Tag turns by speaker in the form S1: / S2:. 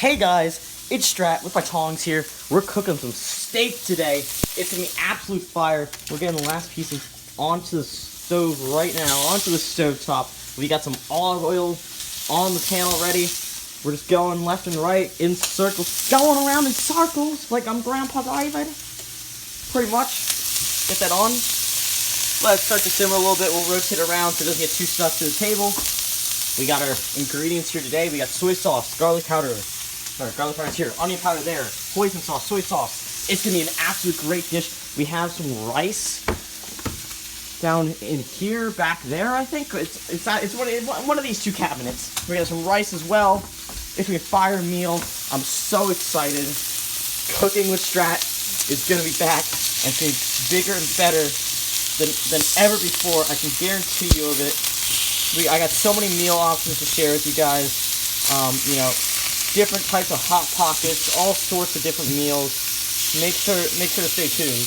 S1: Hey guys, it's Strat with my tongs here. We're cooking some steak today. It's gonna be absolute fire. We're getting the last pieces onto the stove right now, onto the stove top. We got some olive oil on the pan already. We're just going left and right in circles, going around in circles like I'm Grandpa David. Pretty much. Get that on. Let it start to simmer a little bit. We'll rotate around so it doesn't get too stuck to the table. We got our ingredients here today. We got soy sauce, garlic powder. Sorry, garlic powder's here. Onion powder there. Hoisin sauce, soy sauce. It's gonna be an absolute great dish. We have some rice down in here, back there. I think it's one of these two cabinets. We got some rice as well. It's gonna be a fire meal. I'm so excited. Cooking with Strat is gonna be back, and it's gonna be bigger and better than ever before. I can guarantee you of it. I got so many meal options to share with you guys. Different types of hot pockets, all sorts of different meals. Make sure to stay tuned.